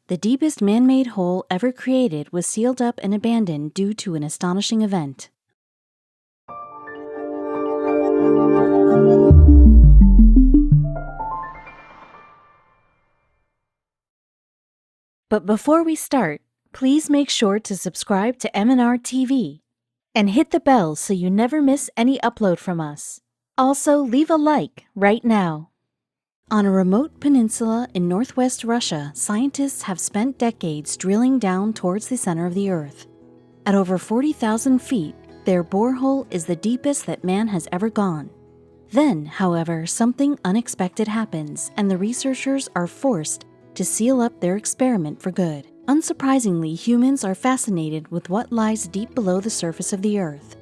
The deepest man-made hole ever created was sealed up and abandoned due to an astonishing event. But before we start, please make sure to subscribe to M&R TV and hit the bell so you never miss any upload from us. Also, leave a like right now. On a remote peninsula in northwest Russia, scientists have spent decades drilling down towards the center of the Earth. At over 40,000 feet, their borehole is the deepest that man has ever gone. Then, however, something unexpected happens, and the researchers are forced to seal up their experiment for good. Unsurprisingly, humans are fascinated with what lies deep below the surface of the Earth.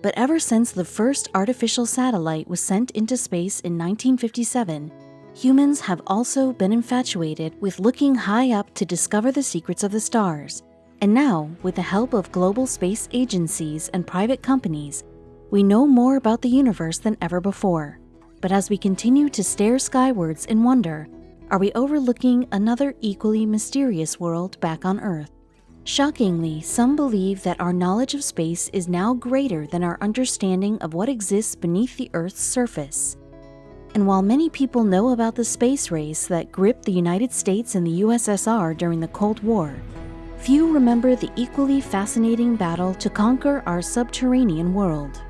But ever since the first artificial satellite was sent into space in 1957, humans have also been infatuated with looking high up to discover the secrets of the stars. And now, with the help of global space agencies and private companies, we know more about the universe than ever before. But as we continue to stare skywards in wonder, are we overlooking another equally mysterious world back on Earth? Shockingly, some believe that our knowledge of space is now greater than our understanding of what exists beneath the Earth's surface. And while many people know about the space race that gripped the United States and the USSR during the Cold War, few remember the equally fascinating battle to conquer our subterranean world.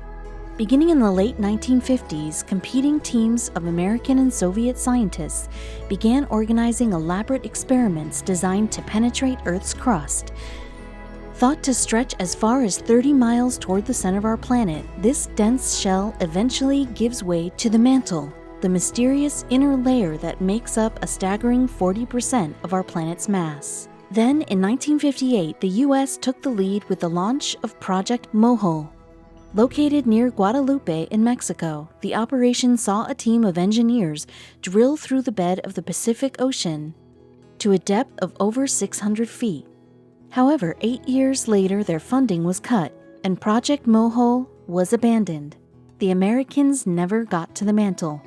Beginning in the late 1950s, competing teams of American and Soviet scientists began organizing elaborate experiments designed to penetrate Earth's crust. Thought to stretch as far as 30 miles toward the center of our planet, this dense shell eventually gives way to the mantle, the mysterious inner layer that makes up a staggering 40% of our planet's mass. Then, in 1958, the U.S. took the lead with the launch of Project Mohole. Located near Guadalupe in Mexico, the operation saw a team of engineers drill through the bed of the Pacific Ocean to a depth of over 600 feet. However, 8 years later, their funding was cut, and Project Mohole was abandoned. The Americans never got to the mantle.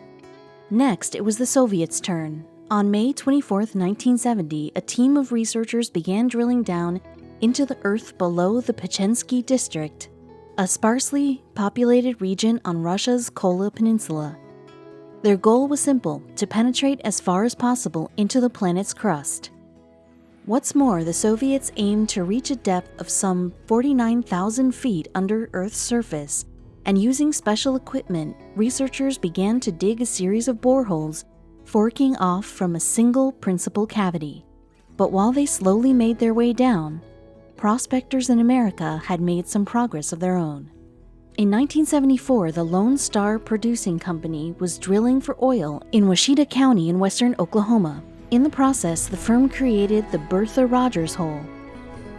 Next, it was the Soviets' turn. On May 24, 1970, a team of researchers began drilling down into the earth below the Pechensky district, a sparsely populated region on Russia's Kola Peninsula. Their goal was simple: to penetrate as far as possible into the planet's crust. What's more, the Soviets aimed to reach a depth of some 49,000 feet under Earth's surface, and using special equipment, researchers began to dig a series of boreholes forking off from a single principal cavity. But while they slowly made their way down, prospectors in America had made some progress of their own. In 1974, the Lone Star Producing Company was drilling for oil in Washita County in western Oklahoma. In the process, the firm created the Bertha Rogers Hole,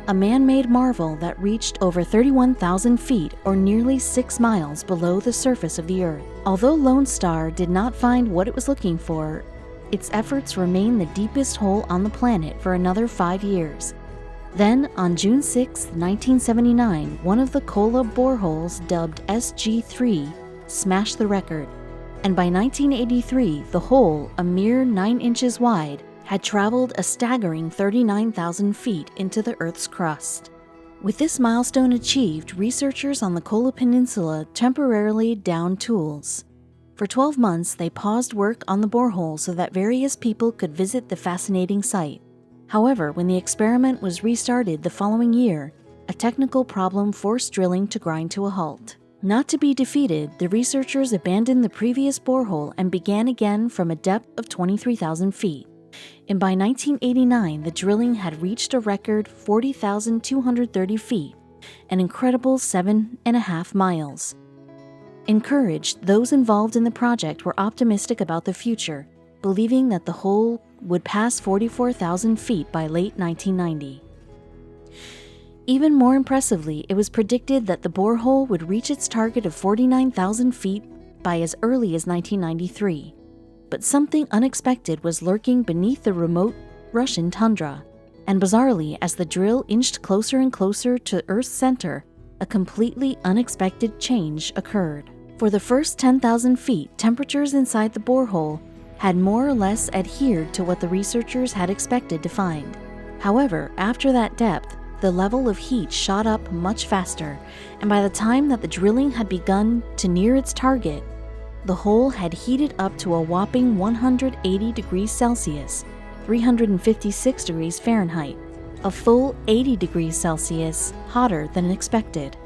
a man-made marvel that reached over 31,000 feet or nearly 6 miles below the surface of the Earth. Although Lone Star did not find what it was looking for, its efforts remained the deepest hole on the planet for another 5 years. Then, on June 6, 1979, one of the Kola boreholes, dubbed SG-3, smashed the record. And by 1983, the hole, a mere 9 inches wide, had traveled a staggering 39,000 feet into the Earth's crust. With this milestone achieved, researchers on the Kola Peninsula temporarily downed tools. For 12 months, they paused work on the borehole so that various people could visit the fascinating site. However, when the experiment was restarted the following year, a technical problem forced drilling to grind to a halt. Not to be defeated, the researchers abandoned the previous borehole and began again from a depth of 23,000 feet. And by 1989, the drilling had reached a record 40,230 feet, an incredible 7.5 miles. Encouraged, those involved in the project were optimistic about the future, believing that the hole would pass 44,000 feet by late 1990. Even more impressively, it was predicted that the borehole would reach its target of 49,000 feet by as early as 1993. But something unexpected was lurking beneath the remote Russian tundra, and bizarrely, as the drill inched closer and closer to Earth's center, a completely unexpected change occurred. For the first 10,000 feet, temperatures inside the borehole had more or less adhered to what the researchers had expected to find. However, after that depth, the level of heat shot up much faster, and by the time that the drilling had begun to near its target, the hole had heated up to a whopping 180 degrees Celsius, 356 degrees Fahrenheit, a full 80 degrees Celsius hotter than expected.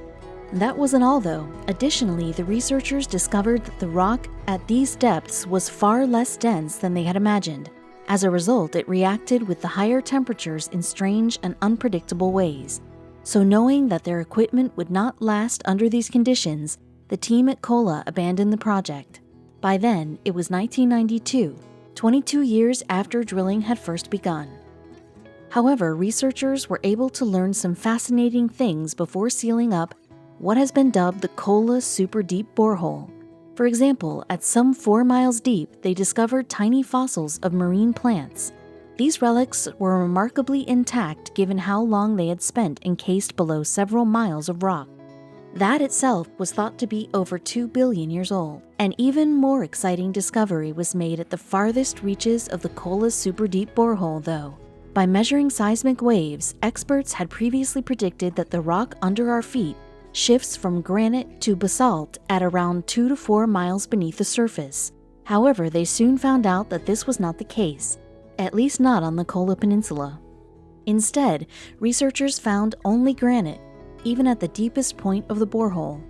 That wasn't all though. Additionally, the researchers discovered that the rock at these depths was far less dense than they had imagined. As a result, it reacted with the higher temperatures in strange and unpredictable ways. So knowing that their equipment would not last under these conditions, the team at Kola abandoned the project. By then, it was 1992, 22 years after drilling had first begun. However, researchers were able to learn some fascinating things before sealing up what has been dubbed the Kola Super Deep Borehole. For example, at some 4 miles deep, they discovered tiny fossils of marine plants. These relics were remarkably intact given how long they had spent encased below several miles of rock. That itself was thought to be over 2 billion years old. An even more exciting discovery was made at the farthest reaches of the Kola Super Deep Borehole, though. By measuring seismic waves, experts had previously predicted that the rock under our feet shifts from granite to basalt at around 2 to 4 miles beneath the surface. However, they soon found out that this was not the case, at least not on the Kola Peninsula. Instead, researchers found only granite, even at the deepest point of the borehole.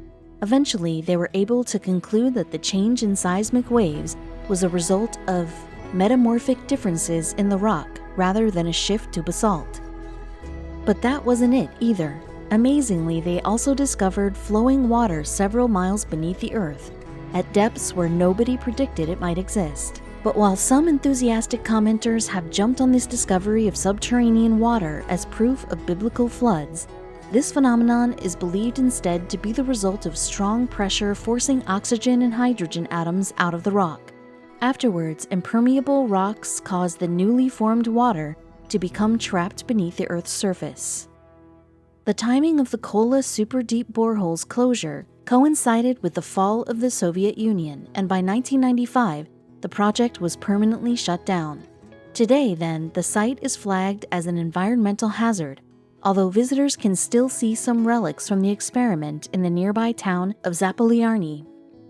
Eventually, they were able to conclude that the change in seismic waves was a result of metamorphic differences in the rock rather than a shift to basalt. But that wasn't it either. Amazingly, they also discovered flowing water several miles beneath the earth, at depths where nobody predicted it might exist. But while some enthusiastic commenters have jumped on this discovery of subterranean water as proof of biblical floods, this phenomenon is believed instead to be the result of strong pressure forcing oxygen and hydrogen atoms out of the rock. Afterwards, impermeable rocks cause the newly formed water to become trapped beneath the Earth's surface. The timing of the Kola Super Deep Borehole's closure coincided with the fall of the Soviet Union, and by 1995, the project was permanently shut down. Today, then, the site is flagged as an environmental hazard, although visitors can still see some relics from the experiment in the nearby town of Zapolyarny,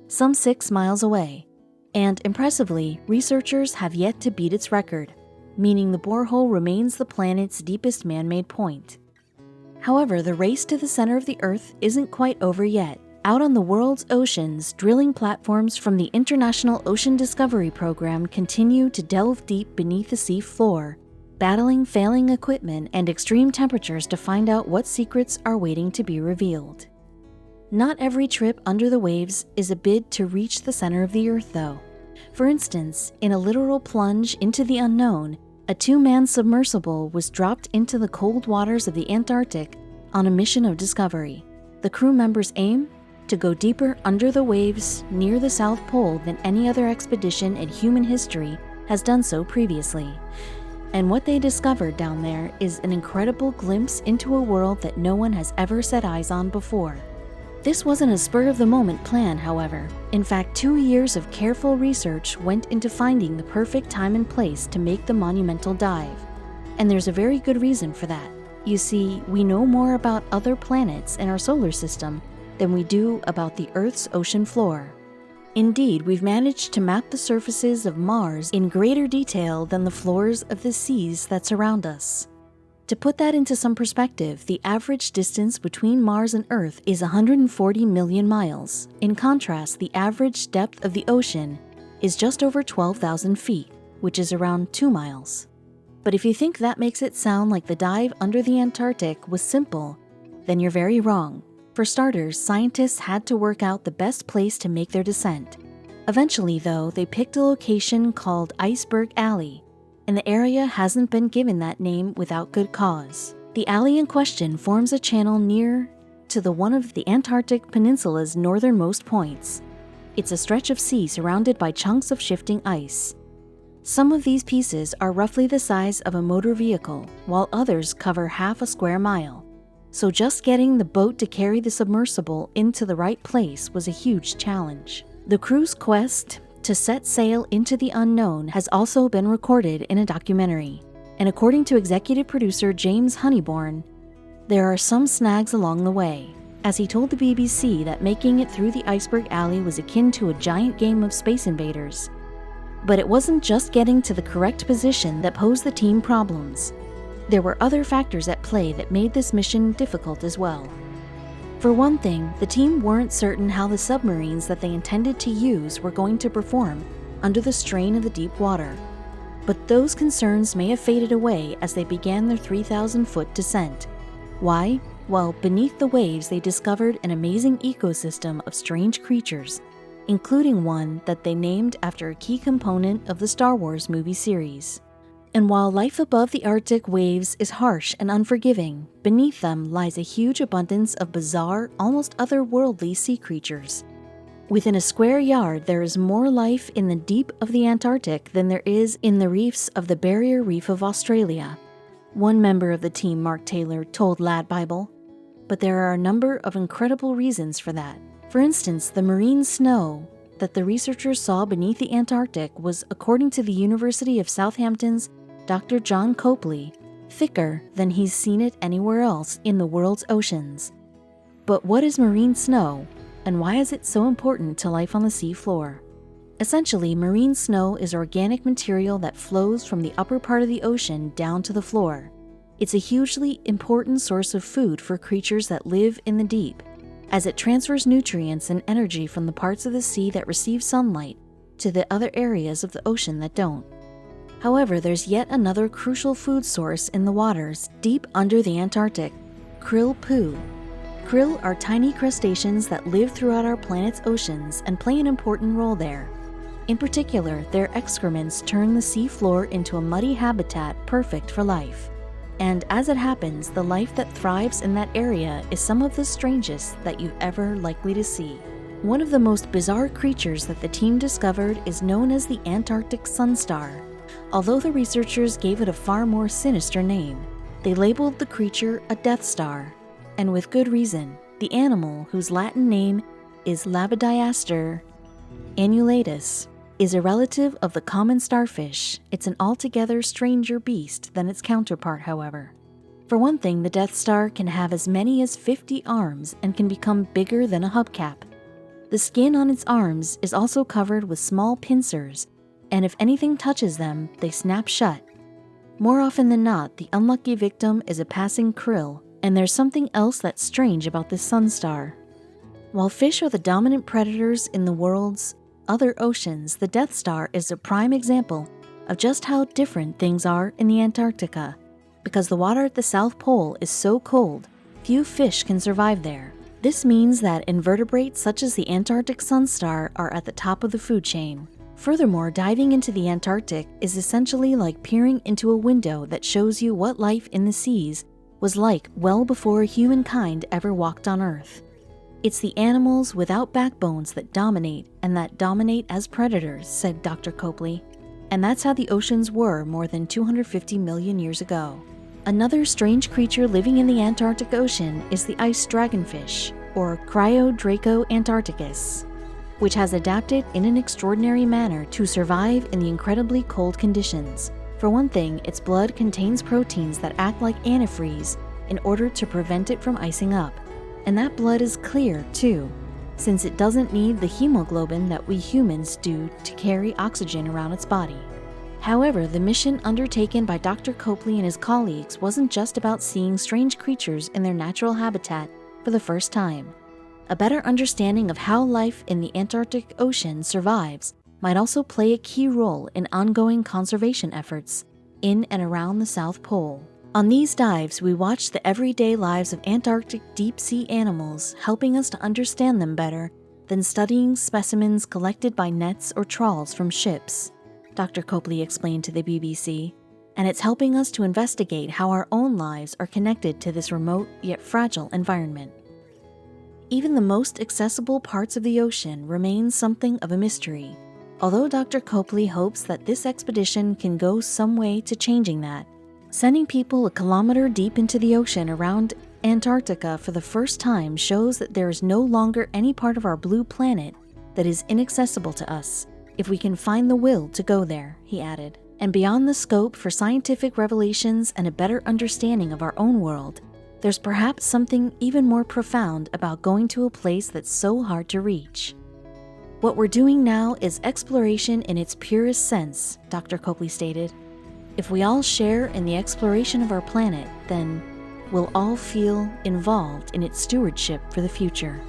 some 6 miles away. And impressively, researchers have yet to beat its record, meaning the borehole remains the planet's deepest man-made point. However, the race to the center of the Earth isn't quite over yet. Out on the world's oceans, drilling platforms from the International Ocean Discovery Program continue to delve deep beneath the sea floor, battling failing equipment and extreme temperatures to find out what secrets are waiting to be revealed. Not every trip under the waves is a bid to reach the center of the Earth, though. For instance, in a literal plunge into the unknown, a 2-man submersible was dropped into the cold waters of the Antarctic on a mission of discovery. The crew members' aim? To go deeper under the waves near the South Pole than any other expedition in human history has done so previously. And what they discovered down there is an incredible glimpse into a world that no one has ever set eyes on before. This wasn't a spur-of-the-moment plan, however. In fact, 2 years of careful research went into finding the perfect time and place to make the monumental dive. And there's a very good reason for that. You see, we know more about other planets in our solar system than we do about the Earth's ocean floor. Indeed, we've managed to map the surfaces of Mars in greater detail than the floors of the seas that surround us. To put that into some perspective, the average distance between Mars and Earth is 140 million miles. In contrast, the average depth of the ocean is just over 12,000 feet, which is around 2 miles. But if you think that makes it sound like the dive under the Antarctic was simple, then you're very wrong. For starters, scientists had to work out the best place to make their descent. Eventually, though, they picked a location called Iceberg Alley, and the area hasn't been given that name without good cause. The alley in question forms a channel near to one of the Antarctic Peninsula's northernmost points. It's a stretch of sea surrounded by chunks of shifting ice. Some of these pieces are roughly the size of a motor vehicle, while others cover half a square mile. So just getting the boat to carry the submersible into the right place was a huge challenge. The crew's quest to set sail into the unknown has also been recorded in a documentary. And according to executive producer James Honeyborn, there are some snags along the way, as he told the BBC that making it through the Iceberg Alley was akin to a giant game of Space Invaders. But it wasn't just getting to the correct position that posed the team problems. There were other factors at play that made this mission difficult as well. For one thing, the team weren't certain how the submarines that they intended to use were going to perform under the strain of the deep water. But those concerns may have faded away as they began their 3,000-foot descent. Why? Well, beneath the waves they discovered an amazing ecosystem of strange creatures, including one that they named after a key component of the Star Wars movie series. And while life above the Arctic waves is harsh and unforgiving, beneath them lies a huge abundance of bizarre, almost otherworldly sea creatures. Within a square yard, there is more life in the deep of the Antarctic than there is in the reefs of the Barrier Reef of Australia. One member of the team, Mark Taylor, told Lad Bible. But there are a number of incredible reasons for that. For instance, the marine snow that the researchers saw beneath the Antarctic was, according to the University of Southampton's Dr. John Copley, thicker than he's seen it anywhere else in the world's oceans. But what is marine snow, and why is it so important to life on the sea floor? Essentially, marine snow is organic material that flows from the upper part of the ocean down to the floor. It's a hugely important source of food for creatures that live in the deep, as it transfers nutrients and energy from the parts of the sea that receive sunlight to the other areas of the ocean that don't. However, there's yet another crucial food source in the waters deep under the Antarctic: krill poo. Krill are tiny crustaceans that live throughout our planet's oceans and play an important role there. In particular, their excrements turn the sea floor into a muddy habitat perfect for life. And as it happens, the life that thrives in that area is some of the strangest that you've ever likely to see. One of the most bizarre creatures that the team discovered is known as the Antarctic Sun Star. Although the researchers gave it a far more sinister name, they labeled the creature a Death Star. And with good reason. The animal, whose Latin name is Labidiaster annulatus, is a relative of the common starfish. It's an altogether stranger beast than its counterpart, however. For one thing, the Death Star can have as many as 50 arms and can become bigger than a hubcap. The skin on its arms is also covered with small pincers, and if anything touches them, they snap shut. More often than not, the unlucky victim is a passing krill, and there's something else that's strange about this sun star. While fish are the dominant predators in the world's other oceans, the Death Star is a prime example of just how different things are in the Antarctica. Because the water at the South Pole is so cold, few fish can survive there. This means that invertebrates such as the Antarctic Sun Star are at the top of the food chain. Furthermore, diving into the Antarctic is essentially like peering into a window that shows you what life in the seas was like well before humankind ever walked on Earth. It's the animals without backbones that dominate, and that dominate as predators, said Dr. Copley. And that's how the oceans were more than 250 million years ago. Another strange creature living in the Antarctic Ocean is the Ice Dragonfish, or Cryodraco antarcticus, which has adapted in an extraordinary manner to survive in the incredibly cold conditions. For one thing, its blood contains proteins that act like antifreeze in order to prevent it from icing up. And that blood is clear, too, since it doesn't need the hemoglobin that we humans do to carry oxygen around its body. However, the mission undertaken by Dr. Copley and his colleagues wasn't just about seeing strange creatures in their natural habitat for the first time. A better understanding of how life in the Antarctic Ocean survives might also play a key role in ongoing conservation efforts in and around the South Pole. On these dives, we watch the everyday lives of Antarctic deep-sea animals, helping us to understand them better than studying specimens collected by nets or trawls from ships, Dr. Copley explained to the BBC, and it's helping us to investigate how our own lives are connected to this remote yet fragile environment. Even the most accessible parts of the ocean remain something of a mystery, although Dr. Copley hopes that this expedition can go some way to changing that. Sending people a kilometer deep into the ocean around Antarctica for the first time shows that there is no longer any part of our blue planet that is inaccessible to us, if we can find the will to go there, he added. And beyond the scope for scientific revelations and a better understanding of our own world, there's perhaps something even more profound about going to a place that's so hard to reach. What we're doing now is exploration in its purest sense, Dr. Copley stated. If we all share in the exploration of our planet, then we'll all feel involved in its stewardship for the future.